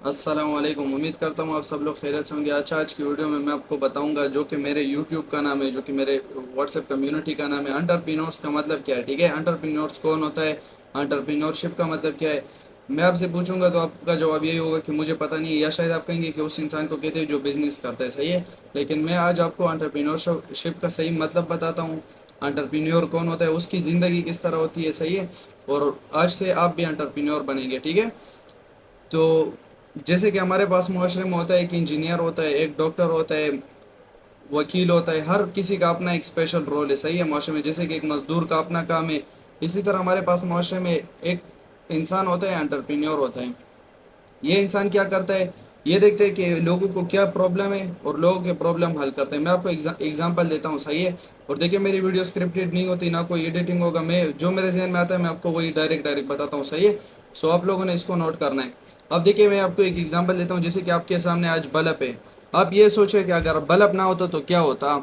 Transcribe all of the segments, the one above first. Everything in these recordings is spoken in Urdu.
السلام علیکم، امید کرتا ہوں آپ سب لوگ خیریت سے ہوں گے۔ آج کی ویڈیو میں آپ کو بتاؤں گا جو کہ میرے یوٹیوب کا نام ہے، جو کہ میرے واٹس ایپ کمیونٹی کا نام ہے، انٹرپرینورس کا مطلب کیا ہے، ٹھیک ہے؟ انٹرپرینورس کون ہوتا ہے، انٹرپرینورشپ کا مطلب کیا ہے، میں آپ سے پوچھوں گا تو آپ کا جواب یہی ہوگا کہ مجھے پتہ نہیں ہے، یا شاید آپ کہیں گے کہ اس انسان کو کہتے ہیں جو بزنس کرتا ہے، صحیح ہے؟ لیکن میں آج آپ کو انٹرپرینورشپ کا صحیح مطلب بتاتا ہوں، انٹرپرینور کون ہوتا ہے، اس کی زندگی کس طرح ہوتی ہے، صحیح ہے؟ اور آج سے آپ بھی انٹرپرینور بنیں گے، ٹھیک ہے؟ تو جیسے کہ ہمارے پاس معاشرے میں ہوتا ہے، ایک انجینئر ہوتا ہے، ایک ڈاکٹر ہوتا ہے، وکیل ہوتا ہے، ہر کسی کا اپنا ایک اسپیشل رول ہے، صحیح ہے؟ معاشرے میں جیسے کہ ایک مزدور کا اپنا کام ہے، اسی طرح ہمارے پاس معاشرے میں ایک انسان ہوتا ہے، انٹرپرینور ہوتا ہے۔ یہ انسان کیا کرتا ہے، یہ دیکھتے ہیں کہ لوگوں کو کیا پرابلم ہے اور لوگوں کے پرابلم حل کرتے ہیں۔ میں آپ کو ایگزامپل دیتا ہوں، صحیح ہے؟ اور دیکھیں میری ویڈیو اسکرپٹڈ نہیں ہوتی، نہ کوئی ایڈیٹنگ ہوگا، میں جو میرے ذہن میں آتا ہے میں آپ کو وہی ڈائریکٹ بتاتا ہوں، صحیح ہے؟ سو آپ لوگوں نے اس کو نوٹ کرنا ہے۔ اب دیکھیے میں آپ کو ایک ایگزامپل دیتا ہوں، جیسے کہ آپ کے سامنے آج بلب ہے۔ آپ یہ سوچیں کہ اگر بلب نہ ہوتا تو کیا ہوتا؟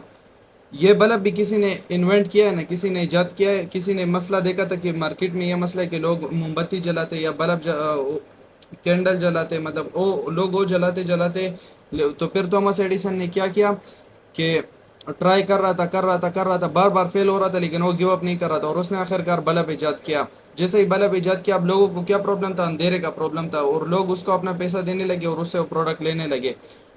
یہ بلب بھی کسی نے انوینٹ کیا ہے نا، کسی نے ایجاد کیا ہے، کسی نے مسئلہ دیکھا تھا کہ مارکیٹ میں یہ مسئلہ ہے کہ لوگ موم بتی جلاتے یا بلب کینڈل جلاتے، مطلب وہ لوگ وہ جلاتے جلاتے، تو پھر تھامس ایڈیسن نے کیا کیا کہ ٹرائی کر رہا تھا بار بار فیل ہو رہا تھا، لیکن وہ گیو اپ نہیں کر رہا تھا، اور اس نے آخر کار بلب ایجاد کیا۔ جیسے ہی بلب ایجاد کیا، اب لوگوں کو کیا پرابلم تھا، اندھیرے کا پرابلم تھا، اور لوگ اس کو اپنا پیسہ دینے لگے اور اس سے وہ پروڈکٹ لینے لگے۔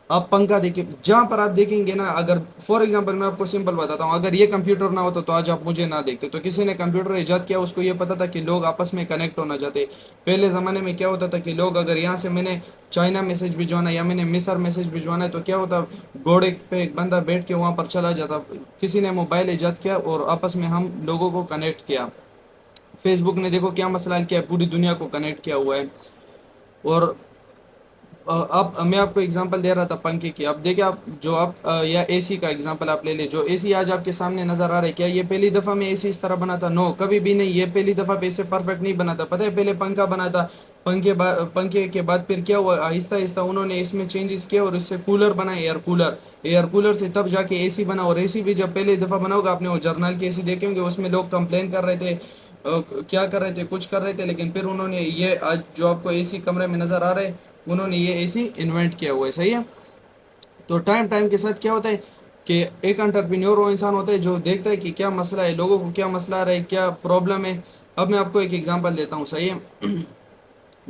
آپ پنکھا دیکھیں، جہاں پر آپ دیکھیں گے نا، اگر فار ایگزامپل میں آپ کو سمپل بتاتا ہوں، اگر یہ کمپیوٹر نہ ہوتا تو آج آپ مجھے نہ دیکھتے۔ تو کسی نے کمپیوٹر ایجاد کیا، اس کو یہ پتا تھا کہ لوگ آپس میں کنیکٹ ہونا چاہتے۔ پہلے زمانے میں کیا ہوتا تھا کہ لوگ اگر یہاں سے میں نے چائنا میسج بھجوانا یا میں نے مصر میسج بھجوانا ہے تو کیا ہوتا، گھوڑے پہ ایک بندہ بیٹھ کے وہاں پر چلا جاتا۔ کسی نے موبائل ایجاد کیا اور آپس میں ہم لوگوں کو کنیکٹ کیا۔ فیس بک نے دیکھو کیا مسئلہ کیا ہے، پوری دنیا کو کنیکٹ کیا ہوا ہے۔ اور اب میں آپ کو اگزامپل دے رہا تھا پنکھے کی، اب دیکھیں آپ جو آپ یا اے سی کا اگزامپل آپ لے لیں، جو اے سی آج آپ کے سامنے نظر آ رہا ہے، کیا یہ پہلی دفعہ میں اے سی اس طرح بنا تھا؟ نو، کبھی بھی نہیں، یہ پہلی دفعہ پہ اسے پرفیکٹ نہیں بنا تھا۔ پتہ ہے پہلے پنکھا بنا تھا، پنکھے کے بعد پھر کیا ہوا، آہستہ آہستہ انہوں نے اس میں چینجز کیا اور اس سے کولر بنا، ایئر کولر سے تب جا کے اے سی بنا۔ اور اے سی بھی جب پہلے دفعہ بنا ہوگا، آپ نے وہ جرنل کے اے سی دیکھے ہوں گے، اس میں لوگ کمپلین کر رہے تھے، کیا کر رہے تھے، کچھ کر رہے تھے، لیکن پھر انہوں نے یہ آج جو آپ کو اے سی کمرے میں نظر آ رہے ہیں، انہوں نے یہ اے سی انوینٹ کیا ہوا ہے، صحیح ہے؟ تو ٹائم کے ساتھ کیا ہوتا ہے کہ ایک انٹرپرینور وہ انسان ہوتا ہے جو دیکھتا ہے کہ کیا مسئلہ ہے، لوگوں کو کیا مسئلہ آ رہا ہے، کیا پرابلم ہے۔ اب میں آپ کو ایک ایگزامپل دیتا ہوں، صحیح ہے؟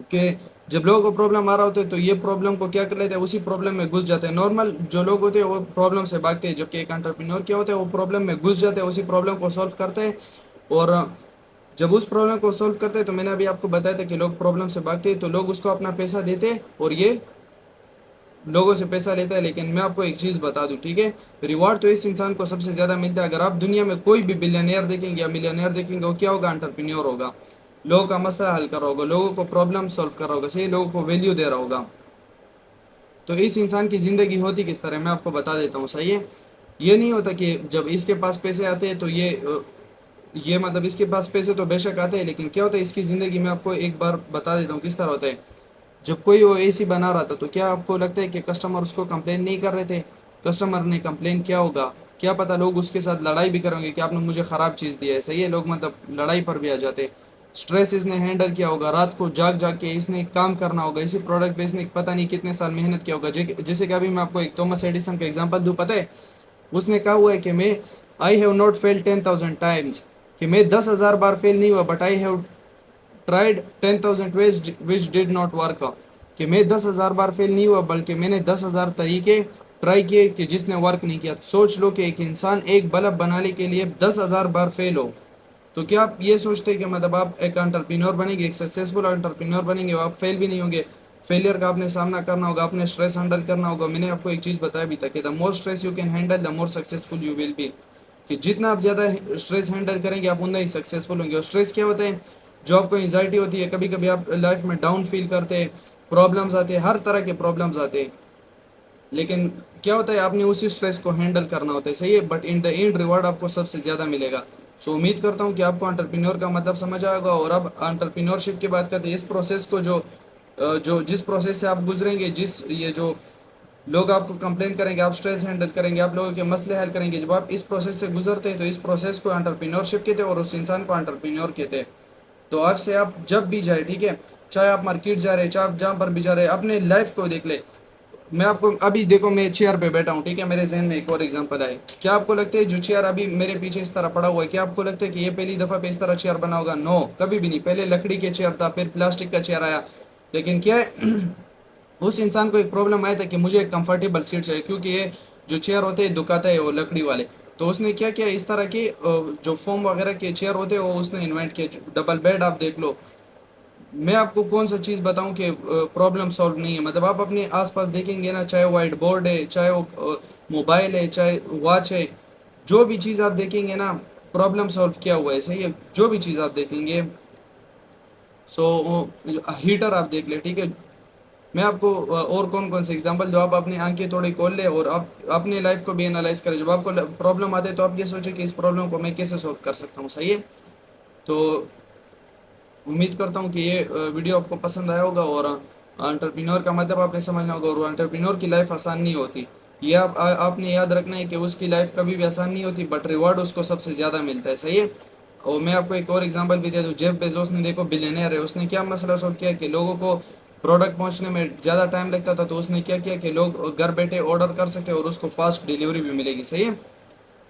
کہ جب لوگوں کو پرابلم آ رہا ہوتا ہے تو یہ پرابلم کو کیا کر لیتے ہیں، اسی پرابلم میں گھس جاتے ہیں۔ نارمل جو لوگ ہوتے ہیں وہ پرابلم سے بھاگتے ہیں، جبکہ ایک انٹرپرینور کیا ہوتا ہے، وہ پرابلم میں گھس جاتے ہیں، اسی پرابلم کو سولو کرتے ہیں۔ اور جب اس پرابلم کو سولو کرتے ہیں تو میں نے ابھی آپ کو بتایا تھا کہ لوگ پرابلم سے بھاگتے ہیں تو لوگ اس کو اپنا پیسہ دیتے اور یہ لوگوں سے پیسہ لیتا ہے۔ لیکن میں آپ کو ایک چیز بتا دوں، ٹھیک ہے؟ ریوارڈ تو اس انسان کو سب سے زیادہ ملتا ہے۔ اگر آپ دنیا میں کوئی بھی بلینئر دیکھیں گے یا ملینئر دیکھیں گے، وہ کیا ہوگا، انٹرپرینور ہوگا، لوگوں کا مسئلہ حل کر رہا ہوگا، لوگوں کو پرابلم سولو کر رہا ہوگا، صحیح، لوگوں کو ویلیو دے رہا ہوگا۔ تو اس انسان کی زندگی ہوتی کس طرح میں آپ کو بتا دیتا ہوں، صحیح ہے؟ یہ نہیں ہوتا کہ جب اس کے پاس پیسے آتے ہیں تو یہ مطلب اس کے پاس پیسے تو بے شک آتے ہیں، لیکن کیا ہوتا ہے اس کی زندگی میں آپ کو ایک بار بتا دیتا ہوں کس طرح ہوتا ہے۔ جب کوئی وہ اے سی بنا رہا تھا تو کیا آپ کو لگتا ہے کہ کسٹمر اس کو کمپلین نہیں کر رہے تھے؟ کسٹمر نے کمپلین کیا ہوگا، کیا پتہ لوگ اس کے ساتھ لڑائی بھی کریں گے کہ آپ نے مجھے خراب چیز دیا ہے، صحیح ہے؟ لوگ مطلب لڑائی پر بھی آ جاتے۔ سٹریس اس نے ہینڈل کیا ہوگا، رات کو جاگ جاگ کے اس نے کام کرنا ہوگا، اسی پروڈکٹ پہ اس نے پتہ نہیں کتنے سال محنت کیا ہوگا۔ جیسے کہ ابھی میں آپ کو ایک تھامس ایڈیسن کا ایگزامپل دوں، پتہ ہے اس نے کہا ہوا ہے کہ میں I have not fail 10,000 times, کہ میں 10,000 بار فیل نہیں ہوا، but I have tried 10,000 ways which did not work، کہ میں 10,000 بار فیل نہیں ہوا بلکہ میں نے 10,000 طریقے ٹرائی کیے کہ جس نے ورک نہیں کیا۔ سوچ لو کہ ایک انسان ایک بلب بنانے کے لیے 10,000 بار فیل ہو، تو کیا آپ یہ سوچتے ہیں کہ مطلب آپ ایک انٹرپرینور بنیں گے، ایک سکسیزفل انٹرپرینور بنیں گے، آپ فیل بھی نہیں ہوں گے؟ فیلئر کا آپ نے سامنا کرنا ہوگا، آپ نے اسٹریس ہینڈل کرنا ہوگا۔ میں نے آپ کو ایک چیز بتایا بھی تھا کہ the more stress you can handle the more successful you will be, کہ جتنا آپ زیادہ اسٹریس ہینڈل کریں گے آپ اتنا ہی سکسیزفل ہوں گے۔ اور اسٹریس کیا ہوتا ہے، جو آپ کو انزائٹی ہوتی ہے، کبھی کبھی آپ لائف میں ڈاؤن فیل کرتے ہیں، پرابلمز آتے ہیں، ہر طرح کے پرابلمز آتے ہیں، لیکن کیا ہوتا ہے آپ نے اسی اسٹریس کو ہینڈل کرنا ہوتا ہے، صحیح ہے؟ But in the and reward آپ کو سب سے زیادہ ملے گا۔ سو امید کرتا ہوں کہ آپ کو انٹرپرینور کا مطلب سمجھ آئے گا۔ اور اب انٹرپرینورشپ کی بات کرتے ہیں، اس پروسیس کو جس پروسیس سے آپ گزریں گے، یہ جو لوگ آپ کو کمپلین کریں گے، آپ اسٹریس ہینڈل کریں گے، آپ لوگوں کے مسئلے حل کریں گے، جب آپ اس پروسیس سے گزرتے ہیں تو اس پروسیس کو انٹرپرینورشپ کہتے ہیں اور اس انسان کو انٹرپرینور کہتے ہیں۔ تو آج سے آپ جب بھی جائے، ٹھیک ہے، چاہے آپ مارکیٹ جا رہے ہیں، چاہے آپ جہاں پر بھی جا رہے ہیں، اپنے لائف کو دیکھ لے. میں آپ کو ابھی دیکھو، میں چیئر پہ بیٹھا ہوں، ٹھیک ہے، میرے ذہن میں ایک اور ایگزامپل آئی. کیا آپ کو لگتا ہے جو چیئر ابھی میرے پیچھے اس طرح پڑا ہوا ہے، کیا آپ کو لگتا ہے کہ یہ پہلی دفعہ پہ اس طرح چیئر بنا ہوگا؟ نو، کبھی بھی نہیں. پہلے لکڑی کے چیئر تھا، پھر پلاسٹک کا چیئر آیا. لیکن کیا ہے اس انسان کو ایک پرابلم آیا تھا کہ مجھے ایک کمفرٹیبل سیٹ چاہیے، کیونکہ یہ جو چیئر ہوتے ہیں دکاتا ہے وہ لکڑی والے. تو اس نے کیا کیا اس طرح کی جو فوم وغیرہ کے چیئر ہوتے ہیں وہ اس نے انوینٹ کیے. ڈبل بیڈ آپ دیکھ لو. میں آپ کو کون سا چیز بتاؤں کہ پرابلم سالو نہیں ہے. مطلب آپ اپنے آس پاس دیکھیں گے نا، چاہے وائٹ بورڈ ہے، چاہے وہ موبائل ہے، چاہے واچ ہے، جو بھی چیز آپ دیکھیں گے نا پرابلم سالو کیا ہوا ہے. صحیح ہے، جو بھی چیز آپ دیکھیں گے. سو ہیٹر آپ دیکھ لیں، ٹھیک ہے. میں آپ کو اور کون کون سے ایگزامپل دو، آپ اپنی آنکھیں تھوڑی کھول لیں اور آپ اپنی لائف کو بھی انالائز کریں. جب آپ کو پرابلم آتے ہے تو آپ یہ سوچیں کہ اس پرابلم کو میں کیسے سولو کر سکتا ہوں. صحیح ہے. تو امید کرتا ہوں کہ یہ ویڈیو آپ کو پسند آیا ہوگا، اور انٹرپرینور کا مطلب آپ نے سمجھنا ہوگا. اور انٹرپرینور کی لائف آسان نہیں ہوتی، یہ آپ نے یاد رکھنا ہے کہ اس کی لائف کبھی بھی آسان نہیں ہوتی، بٹ ریوارڈ اس کو سب سے زیادہ ملتا ہے. صحیح ہے. اور میں آپ کو ایک اور ایگزامپل بھی دے دوں. جیف بیزوس نے دیکھو بلینئر ہے، اس نے کیا مسئلہ سولو کیا کہ لوگوں کو پروڈکٹ پہنچنے میں زیادہ ٹائم لگتا تھا، تو اس نے کیا کیا کہ لوگ گھر بیٹھے آرڈر کر سکتے اور اس کو فاسٹ ڈیلیوری بھی ملے گی. صحیح ہے.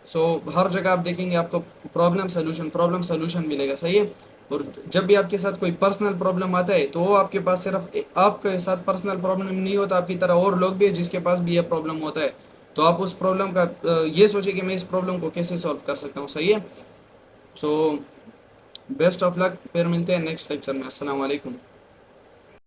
سو ہر جگہ آپ دیکھیں گے آپ کو پرابلم سولوشن ملے گا. صحیح ہے. اور جب بھی آپ کے ساتھ کوئی پرسنل پرابلم آتا ہے تو وہ آپ کے پاس صرف آپ کے ساتھ پرسنل پرابلم نہیں ہوتا، آپ کی طرح اور لوگ بھی ہیں جس کے پاس بھی یہ پرابلم ہوتا ہے. تو آپ اس پرابلم کا یہ سوچیں کہ میں اس پرابلم کو کیسے سولو کر سکتا ہوں. صحیح ہے. سو بیسٹ آف لک. پھر ملتے ہیں نیکسٹ لیکچر میں. السلام علیکم.